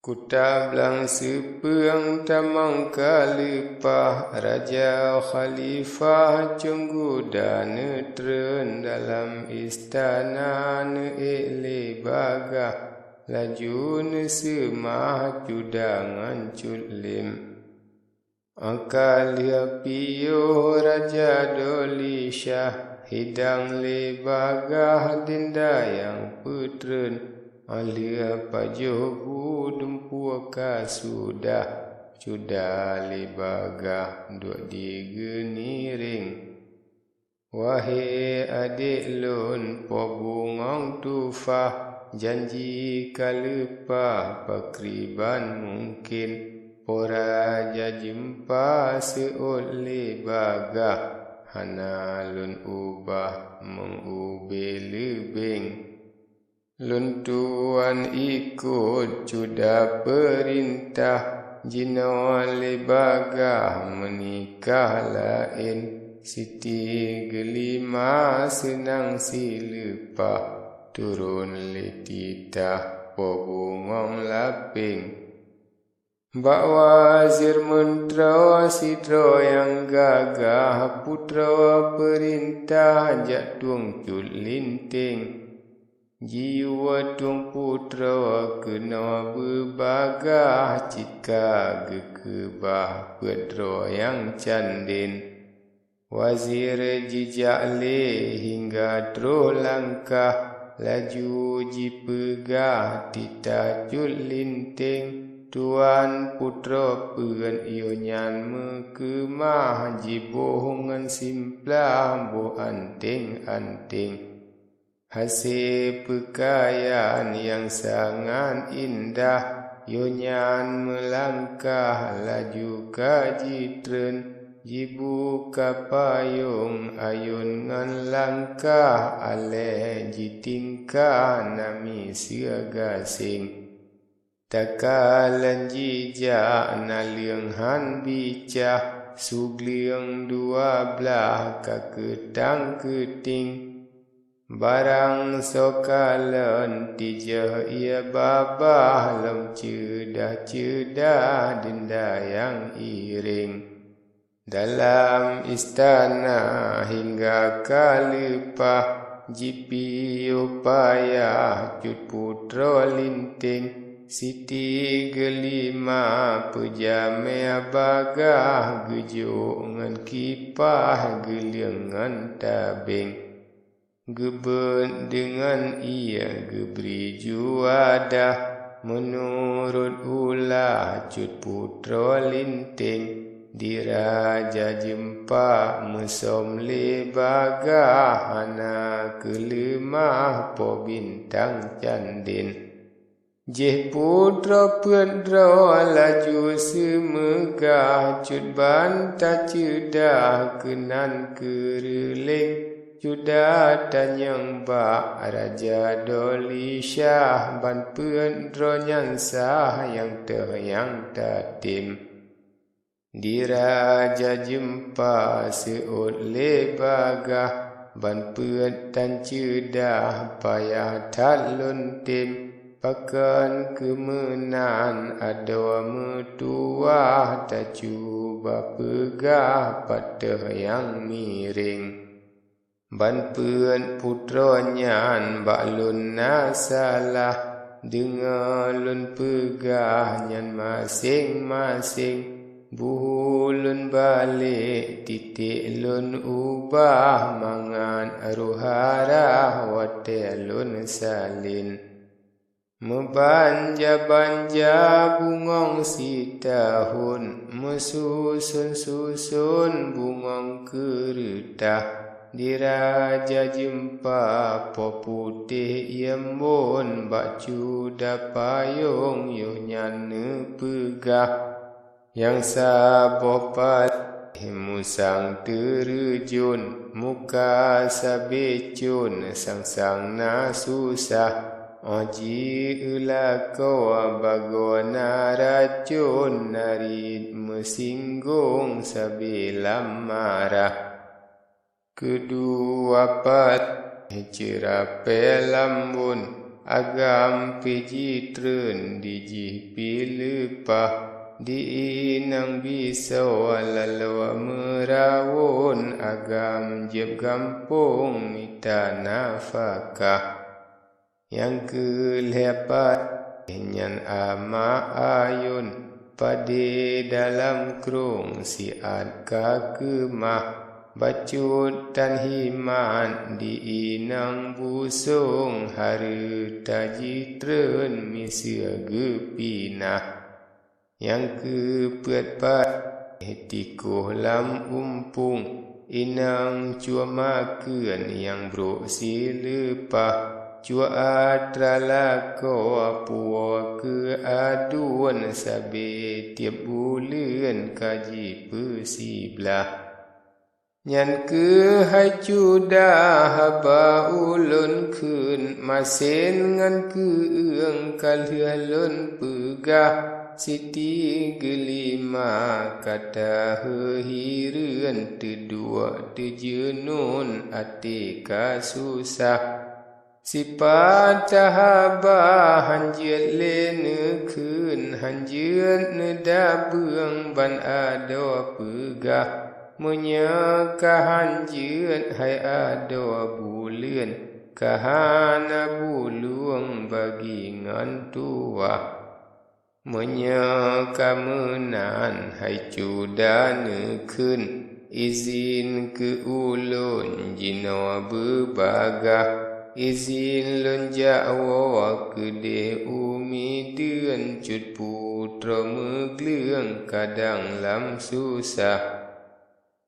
Kutablang sepeang tamang kalipah Raja Khalifah cunggu dana tren dalam istana ne'ele bagah Laju nesemah judangan cutlim Angkalia piyo Raja Doli Syah Hidang le bagah dinda yang putren Alia pajohu dumpu ka sudah libagah duk digeniring Wahai adik lun pobungong tufah janji kalepah pakriban mungkin Poraja jempa seut libagah hana lun ubah mengube lebing Lun tuan ikut cuda perintah Jino lebagah menikah lain Siti gelima senang silepah Turun letitah pobungong laping Mbak Wazir Mentera Sidro yang gagah Putra perintah jatuang cut linting Jiwa tung putra kena berbagah Jika gekebah pedro yang candin Wazir jejak le hingga terus langkah Laju jipegah titah cut linting Tuan putra peran ionyan mekemah Jibohongan simplah bo anting-anting Hasil pekayaan yang sangat indah Yonyan melangkah laju kaji tren Jibuka payung ayun ngan langkah Aleh jitingkah nami siagasing Takalan jijak naliang han bicah Sugliang dua belah kaketang keting Barang sokalan tijah ia babah Lam cedah dinda yang iring Dalam istana hingga kalepah Jipi upaya cut putra linting Siti gelima pejamea bagah Gejuk ngan kipah geliangan tabing Gebet dengan ia geberi juadah Menurut ulah cut putra linting Diraja jempa mesom lebagah Hana kelemah po bintang candin Jeh putra pedra laju semegah Cut bantah cedah kenan kereling Sudah tanyang bak Raja Doli Syah Ban pedro nyansah yang teryang tatim Diraja jempa seut lebagah Ban pedan cedah payah talun tim Pakan kemenan ada metuah Tak cuba pegah patah yang miring Ban puen putra nyan bak lun nasalah Dengar lun pegah nyan masing-masing Buhu lun balik titik lun ubah Mangan aruharah wate lun salin Membanja-banja bungong si tahun Mesusun-susun bungong keretah Diraja jempa po putih iembun Bak cuda payung yuhnyan nepegah Yang sabopat musang terjun Muka sabecun sang-sang na susah Oji ulako bagona racun Narid mesinggung sabilam marah Kedua pat cerape lambun agam peji trun diji pilupa di inang bisa lalu merawon agam jeb gampung mita nafkah yang kelepat nyan ama ayun pade dalam krung siat kakemah bacut dan himan di inang busung hari taji trun misia gepinah yang kepet-pat tikuh lam umpung inang cua makan yang bro silepah cua atrala ko apua ke aduan sabe tiap bulan kaji persiblah nyan ke hacu dah haba ulun kun masen ngan ke eung kalhalun pegah Siti gelima kata hehireun tedua tejenun atika susah sifat cahaba hanjiat leneukeun hanjeun nedabeung ban ado pegah munya kahanjeun hai ado buleun kahana buluang bagi ngan tuah Munya kamenan hai cudanekeun izin ke ulun jino bebagah izin lun jawa kede umi deun cut putra megleung kadang lam susah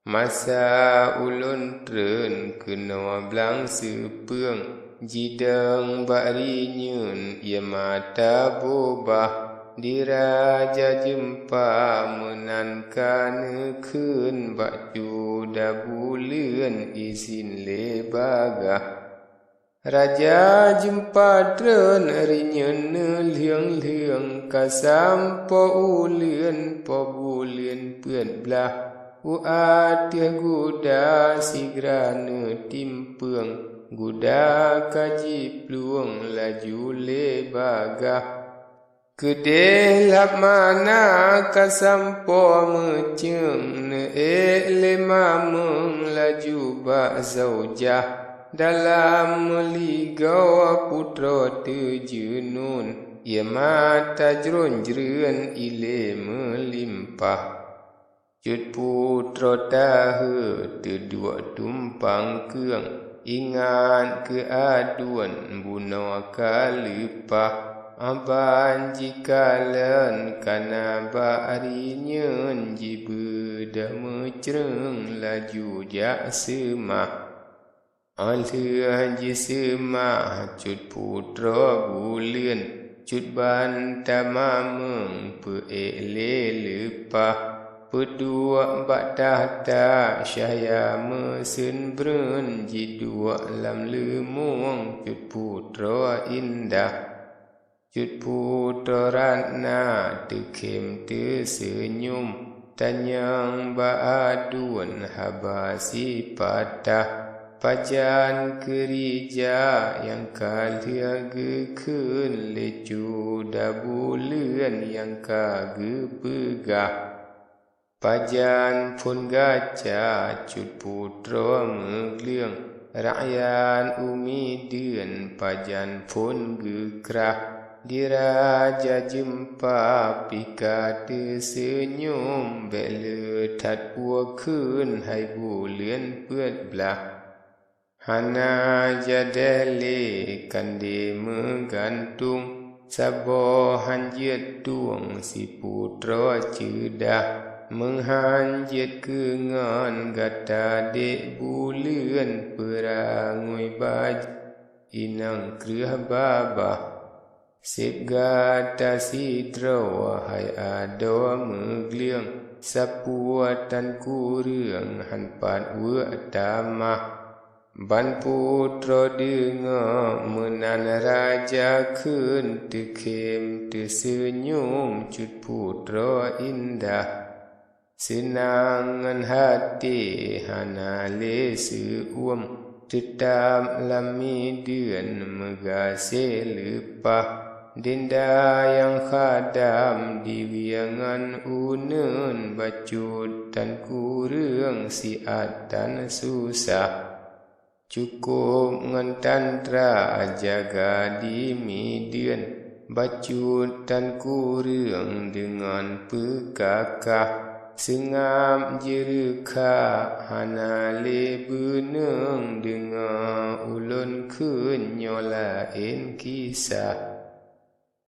masa ulun treun kena blang sepeung jidang bari nyun ia mata bobah diraja jempa menankan keun bakju dabuleun izin lebagah raja jempa treun rinyeun liang-liang kasampo uleun po buleun peun belah uatiah guda sigrane timpeung guda kaji pluang laju lebagah Kedeh lap mana kasampo meceng ne lema meng laju bak zaujah dalam meligau putra tejenun ia mata jron-jren ile melimpah cut putra tahe tedua tumpang keung ingat keaduan buno kalipah Aban jikalan kana ba'rinyeun jibedah mecreng laju jak semah alih jisemah cut putra buleun cut bantamameng peele lepah pedua bak tahta syahya mesen brun jidua lam lemung cut putra indah Cut putra ratna tekem tersenyum tanyang baaduan habasi patah pajan kerja yang kaliagekeun lecu dabuleun yang kagepegah pajan pun gaca cut putra megleung rakyat umi deun pajan pun gekrah Diraja jempa pika tersenyum bele tat puakeun hai buleun peut belah hana jadale kande menggantung sabo hanjet tuang si putra cedah menghanjet kengan gata dek buleun perangui baj inang kreh babah Sip gata sidra wahai ado megleung sapuatan kureung hanpat wetamah ban putra denga menan raja keun tekem tersenyum cut putra indah senangan hati hana le seuam tetap lami ดือน megase lepah denda yang khadam di wiangan uneun bacut dan kurang siat dan susah cukup ngan tantra jaga di midieun bacut dan kurang dengan pekakah sengam jereka hana le beneng dengan ulun kenyolain kisah